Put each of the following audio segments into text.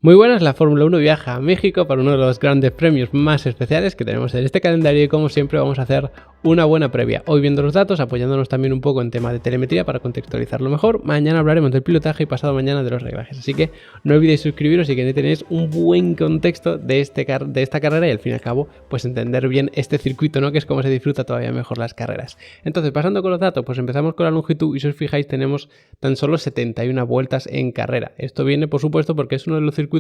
Muy buenas, la Fórmula 1 viaja a México para uno de los grandes premios más especiales que tenemos en este calendario y como siempre vamos a hacer una buena previa. Hoy viendo los datos, apoyándonos también un poco en tema de telemetría para contextualizarlo mejor. Mañana hablaremos del pilotaje y pasado mañana de los reglajes. Así que no olvidéis suscribiros y que tenéis un buen contexto de esta carrera y al fin y al cabo pues entender bien este circuito, ¿no? Que es como se disfruta todavía mejor las carreras. Entonces, pasando con los datos, pues empezamos con la longitud y si os fijáis tenemos tan solo 71 vueltas en carrera. Esto viene por supuesto porque es uno de los circuitos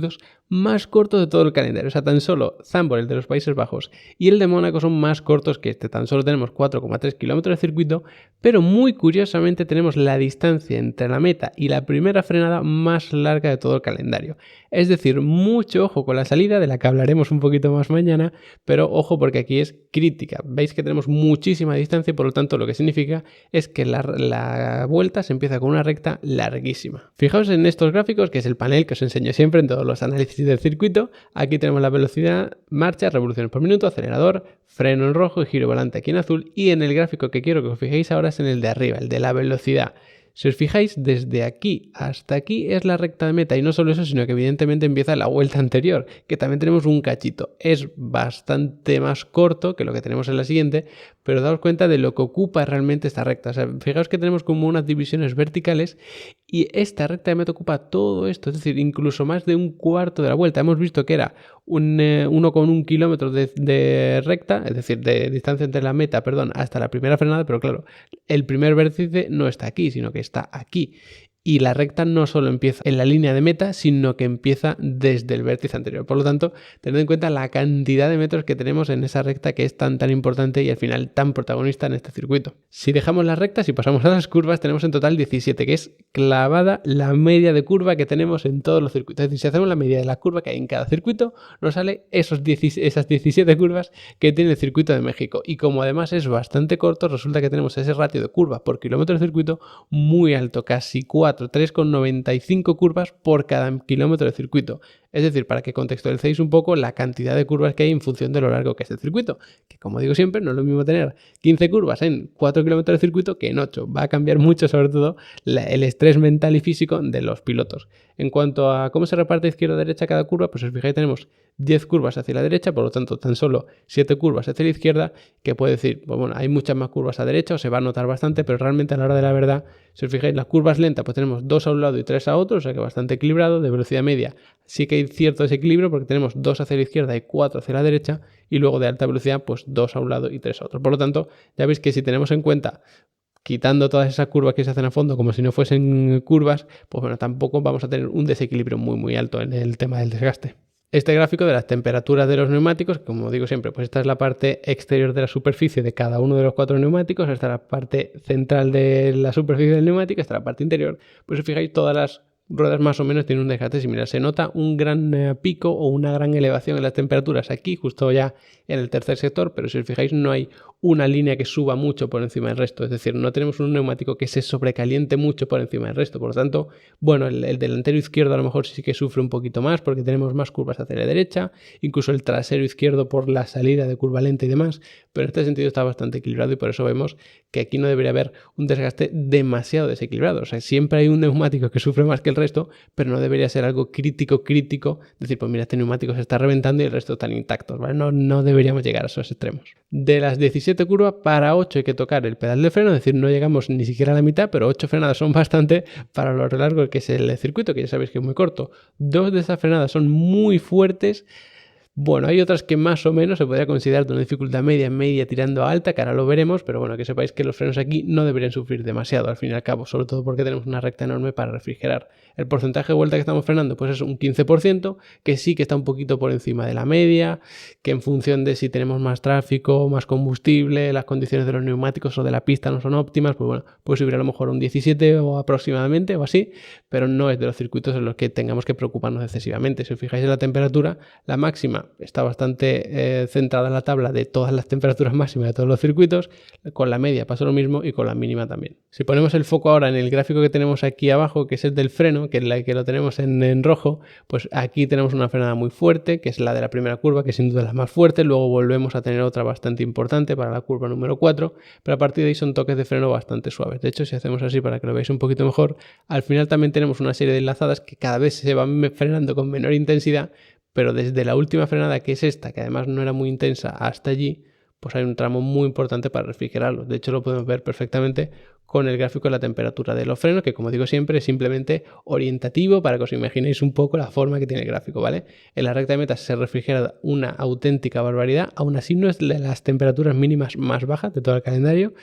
más cortos de todo el calendario. O sea, tan solo Zandvoort, el de los Países Bajos, y el de Mónaco son más cortos que este. Tan solo tenemos 4,3 kilómetros de circuito, pero muy curiosamente tenemos la distancia entre la meta y la primera frenada más larga de todo el calendario. Es decir, mucho ojo con la salida, de la que hablaremos un poquito más mañana, pero ojo porque aquí es crítica. Veis que tenemos muchísima distancia y por lo tanto lo que significa es que la vuelta se empieza con una recta larguísima. Fijaos en estos gráficos, que es el panel que os enseño siempre en todos los análisis del circuito. Aquí tenemos la velocidad, marcha, revoluciones por minuto, acelerador, freno en rojo y giro volante aquí en azul. Y en el gráfico que quiero que os fijéis ahora es en el de arriba, el de la velocidad. Si os fijáis, desde aquí hasta aquí es la recta de meta y no solo eso, sino que evidentemente empieza la vuelta anterior, que también tenemos un cachito. Es bastante más corto que lo que tenemos en la siguiente, pero daos cuenta de lo que ocupa realmente esta recta. O sea, fijaos que tenemos como unas divisiones verticales y esta recta de meta ocupa todo esto, es decir, incluso más de un cuarto de la vuelta. Hemos visto que era 1,1 kilómetros de recta, es decir, de distancia entre la meta, hasta la primera frenada, pero claro, el primer vértice no está aquí, sino que está aquí. Y la recta no solo empieza en la línea de meta, sino que empieza desde el vértice anterior. Por lo tanto, tened en cuenta la cantidad de metros que tenemos en esa recta que es tan importante y al final tan protagonista en este circuito. Si dejamos las rectas y pasamos a las curvas, tenemos en total 17, que es clavada la media de curva que tenemos en todos los circuitos. Es decir, si hacemos la media de la curva que hay en cada circuito, nos sale esas 17 curvas que tiene el circuito de México. Y como además es bastante corto, resulta que tenemos ese ratio de curvas por kilómetro de circuito muy alto, casi 3,95 curvas por cada kilómetro de circuito. Es decir, para que contextualicéis un poco la cantidad de curvas que hay en función de lo largo que es el circuito. Que como digo siempre, no es lo mismo tener 15 curvas en 4 kilómetros de circuito que en 8. Va a cambiar mucho, sobre todo, el estrés mental y físico de los pilotos. En cuanto a cómo se reparte izquierda-derecha cada curva, pues os fijáis, tenemos 10 curvas hacia la derecha, por lo tanto, tan solo 7 curvas hacia la izquierda, que puede decir, pues bueno, hay muchas más curvas a derecha, o se va a notar bastante, pero realmente a la hora de la verdad, si os fijáis, las curvas lentas, pues tenemos 2 a un lado y 3 a otro, o sea que bastante equilibrado. De velocidad media sí que hay cierto desequilibrio porque tenemos 2 hacia la izquierda y 4 hacia la derecha, y luego de alta velocidad, pues 2 a un lado y 3 a otro. Por lo tanto, ya veis que si tenemos en cuenta quitando todas esas curvas que se hacen a fondo como si no fuesen curvas, pues bueno, tampoco vamos a tener un desequilibrio muy alto en el tema del desgaste. Este gráfico de las temperaturas de los neumáticos, como digo siempre, pues esta es la parte exterior de la superficie de cada uno de los 4 neumáticos, esta es la parte central de la superficie del neumático, esta es la parte interior. Pues si fijáis, todas las ruedas más o menos tienen un desgaste similar. Se nota un gran pico o una gran elevación en las temperaturas aquí, justo ya en el tercer sector, pero si os fijáis no hay una línea que suba mucho por encima del resto, es decir, no tenemos un neumático que se sobrecaliente mucho por encima del resto. Por lo tanto, bueno, el delantero izquierdo a lo mejor sí que sufre un poquito más porque tenemos más curvas hacia la derecha, incluso el trasero izquierdo por la salida de curva lenta y demás, pero en este sentido está bastante equilibrado y por eso vemos que aquí no debería haber un desgaste demasiado desequilibrado. O sea, siempre hay un neumático que sufre más que el resto, pero no debería ser algo crítico, decir, pues mira, este neumático se está reventando y el resto están intactos, ¿vale? No deberíamos llegar a esos extremos. De las 17 curvas, para 8 hay que tocar el pedal de freno, es decir, no llegamos ni siquiera a la mitad, pero 8 frenadas son bastante para lo largo que es el circuito, que ya sabéis que es muy corto. 2 de esas frenadas son muy fuertes. Bueno, hay otras que más o menos se podría considerar de una dificultad media tirando a alta, que ahora lo veremos, pero bueno, que sepáis que los frenos aquí no deberían sufrir demasiado al fin y al cabo, sobre todo porque tenemos una recta enorme para refrigerar. El porcentaje de vuelta que estamos frenando pues es un 15%, que sí que está un poquito por encima de la media, que en función de si tenemos más tráfico, más combustible, las condiciones de los neumáticos o de la pista no son óptimas, pues bueno, puede subir a lo mejor un 17 o aproximadamente o así, pero no es de los circuitos en los que tengamos que preocuparnos excesivamente. Si os fijáis en la temperatura, la máxima está bastante centrada la tabla de todas las temperaturas máximas de todos los circuitos. Con la media pasa lo mismo y con la mínima también. Si ponemos el foco ahora en el gráfico que tenemos aquí abajo, que es el del freno, que lo tenemos en rojo, pues aquí tenemos una frenada muy fuerte, que es la de la primera curva, que sin duda es la más fuerte. Luego volvemos a tener otra bastante importante para la curva número 4, pero a partir de ahí son toques de freno bastante suaves. De hecho, si hacemos así para que lo veáis un poquito mejor, al final también tenemos una serie de enlazadas que cada vez se van frenando con menor intensidad, pero desde la última frenada, que es esta, que además no era muy intensa, hasta allí, pues hay un tramo muy importante para refrigerarlo. De hecho, lo podemos ver perfectamente con el gráfico de la temperatura de los frenos, que como digo siempre es simplemente orientativo para que os imaginéis un poco la forma que tiene el gráfico, ¿vale? En la recta de meta se refrigera una auténtica barbaridad, aún así no es de las temperaturas mínimas más bajas de todo el calendario.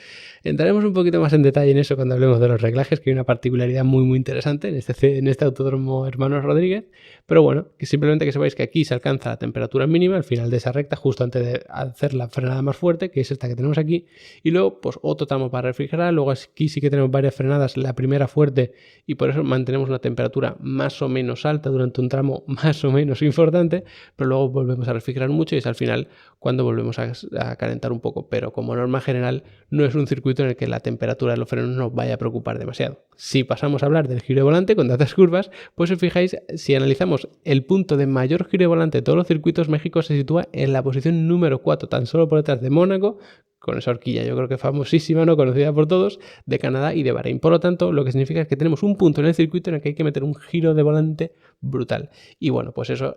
Entraremos un poquito más en detalle en eso cuando hablemos de los reglajes, que hay una particularidad muy interesante en este autódromo Hermanos Rodríguez, pero bueno, que simplemente que sepáis que aquí se alcanza la temperatura mínima al final de esa recta, justo antes de hacer la frenada más fuerte, que es esta que tenemos aquí, y luego pues otro tramo para refrigerar. Luego aquí sí que tenemos varias frenadas, la primera fuerte, y por eso mantenemos una temperatura más o menos alta durante un tramo más o menos importante, pero luego volvemos a refrigerar mucho y es al final cuando volvemos a calentar un poco. Pero como norma general no es un circuito en el que la temperatura de los frenos nos vaya a preocupar demasiado. Si pasamos a hablar del giro de volante con tantas curvas, pues si os fijáis, si analizamos el punto de mayor giro de volante de todos los circuitos, México se sitúa en la posición número 4, tan solo por detrás de Mónaco, con esa horquilla yo creo que famosísima, ¿no?, conocida por todos, de Canadá y de Bahrein. Por lo tanto, lo que significa es que tenemos un punto en el circuito en el que hay que meter un giro de volante brutal. Y bueno, pues eso,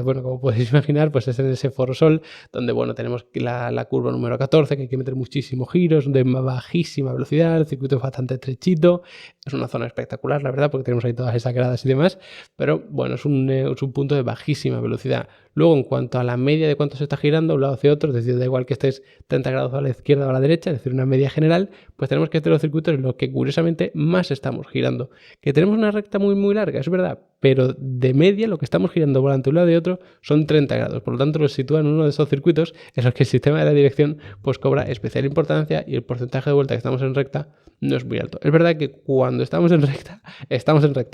bueno, como podéis imaginar, pues es en ese Foro Sol, donde bueno, tenemos la curva número 14, que hay que meter muchísimos giros de bajísima velocidad, el circuito es bastante estrechito, es una zona espectacular, la verdad, porque tenemos ahí todas esas gradas y demás, pero bueno, es un punto de bajísima velocidad. Luego, en cuanto a la media de cuánto se está girando de un lado hacia otro, es decir, da igual que estés 30 grados a la izquierda o a la derecha, es decir, una media general, pues tenemos que hacer los circuitos en los que curiosamente más estamos girando. Que tenemos una recta muy larga, es verdad, pero de media lo que estamos girando volante de un lado y otro son 30 grados. Por lo tanto, los sitúa en uno de esos circuitos en los que el sistema de la dirección pues cobra especial importancia y el porcentaje de vuelta que estamos en recta no es muy alto. Es verdad que cuando estamos en recta,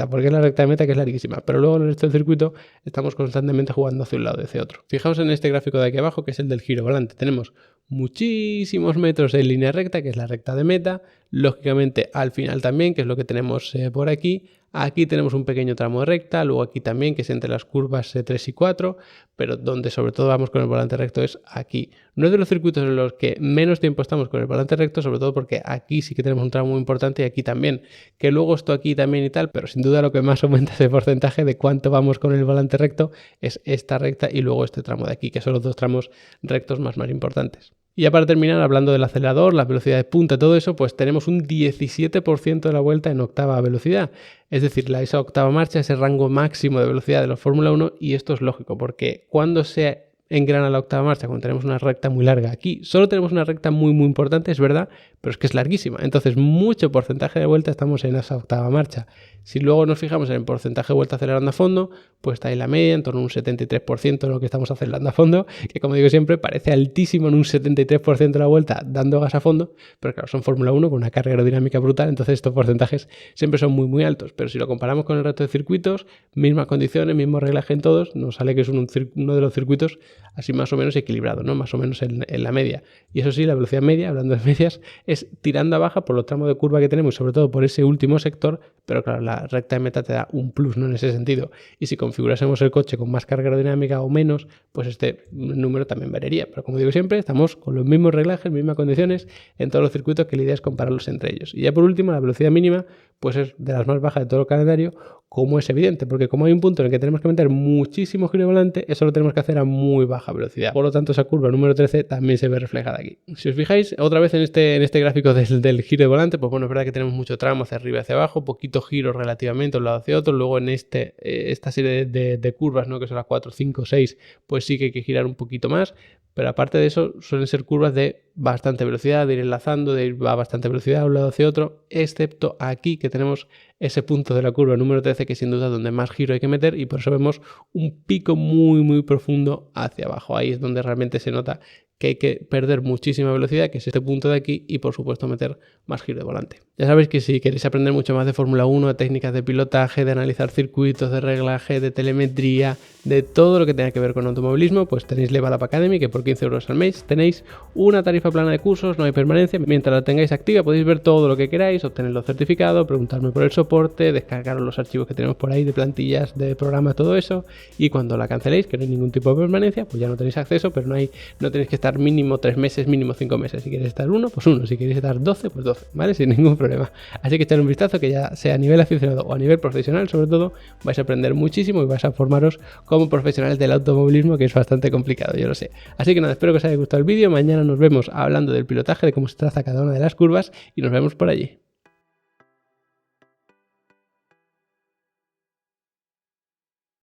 porque es la recta de meta que es larguísima, pero luego en el resto del circuito estamos constantemente jugando hacia un lado y hacia otro. Fijaos en este gráfico de aquí abajo, que es el del giro volante. Tenemos muchísimos metros en línea recta, que es la recta de meta, lógicamente al final también, que es lo que tenemos por aquí. Aquí tenemos un pequeño tramo de recta, luego aquí también, que es entre las curvas 3 y 4, pero donde sobre todo vamos con el volante recto es aquí. No es de los circuitos en los que menos tiempo estamos con el volante recto, sobre todo porque aquí sí que tenemos un tramo muy importante y aquí también, que luego esto aquí también y tal, pero sin duda lo que más aumenta ese porcentaje de cuánto vamos con el volante recto es esta recta y luego este tramo de aquí, que son los dos tramos rectos más importantes. Y ya para terminar, hablando del acelerador, la velocidad de punta, todo eso, pues tenemos un 17% de la vuelta en octava velocidad. Es decir, esa octava marcha, ese rango máximo de velocidad de los Fórmula 1, y esto es lógico, porque cuando se engrana la octava marcha, cuando tenemos una recta muy larga, aquí solo tenemos una recta muy importante, es verdad, pero es que es larguísima. Entonces, mucho porcentaje de vuelta estamos en esa octava marcha. Si luego nos fijamos en el porcentaje de vuelta acelerando a fondo, pues está en la media, en torno a un 73% de lo que estamos acelerando a fondo, que como digo siempre, parece altísimo en un 73% de la vuelta dando gas a fondo, pero claro, son Fórmula 1 con una carga aerodinámica brutal, entonces estos porcentajes siempre son muy altos. Pero si lo comparamos con el resto de circuitos, mismas condiciones, mismo reglaje en todos, nos sale que es uno de los circuitos así más o menos equilibrado, ¿no? Más o menos en la media. Y eso sí, la velocidad media, hablando de medias, es tirando a baja por los tramos de curva que tenemos, sobre todo por ese último sector, pero claro, la recta de meta te da un plus, ¿no?, en ese sentido. Y si configurásemos el coche con más carga aerodinámica o menos, pues este número también variaría. Pero como digo siempre, estamos con los mismos reglajes, mismas condiciones en todos los circuitos, que la idea es compararlos entre ellos. Y ya por último, la velocidad mínima, pues es de las más bajas de todo el calendario, como es evidente, porque como hay un punto en el que tenemos que meter muchísimo giro de volante, eso lo tenemos que hacer a muy baja velocidad. Por lo tanto, esa curva número 13 también se ve reflejada aquí. Si os fijáis, otra vez en este gráfico del giro de volante, pues bueno, es verdad que tenemos mucho tramo hacia arriba y hacia abajo, poquito giro relativamente de un lado hacia otro. Luego en esta serie de curvas, ¿no?, que son las 4, 5, 6, pues sí que hay que girar un poquito más. Pero aparte de eso, suelen ser curvas de bastante velocidad, de ir enlazando, de ir a bastante velocidad de un lado hacia otro, excepto aquí que tenemos ese punto de la curva número 13, que sin duda es donde más giro hay que meter, y por eso vemos un pico muy profundo hacia abajo. Ahí es donde realmente se nota que hay que perder muchísima velocidad, que es este punto de aquí, y por supuesto meter más giro de volante. Ya sabéis que si queréis aprender mucho más de Fórmula 1, de técnicas de pilotaje, de analizar circuitos, de reglaje, de telemetría, de todo lo que tenga que ver con automovilismo, pues tenéis Level Up Academy, que por 15 euros al mes tenéis una tarifa plana de cursos, no hay permanencia. Mientras la tengáis activa podéis ver todo lo que queráis, obtener los certificados, preguntarme por el soporte, descargaros los archivos que tenemos por ahí de plantillas, de programas, todo eso, y cuando la canceléis, que no hay ningún tipo de permanencia, pues ya no tenéis acceso, pero no tenéis que estar mínimo 3 meses, mínimo 5 meses. Si queréis estar 1, pues 1, si queréis estar 12, pues 12, ¿vale? Sin ningún problema. Así que echad un vistazo, que ya sea a nivel aficionado o a nivel profesional, sobre todo, vais a aprender muchísimo y vais a formaros como profesionales del automovilismo, que es bastante complicado, yo lo sé. Así que nada, espero que os haya gustado el vídeo. Mañana nos vemos hablando del pilotaje, de cómo se traza cada una de las curvas, y nos vemos por allí.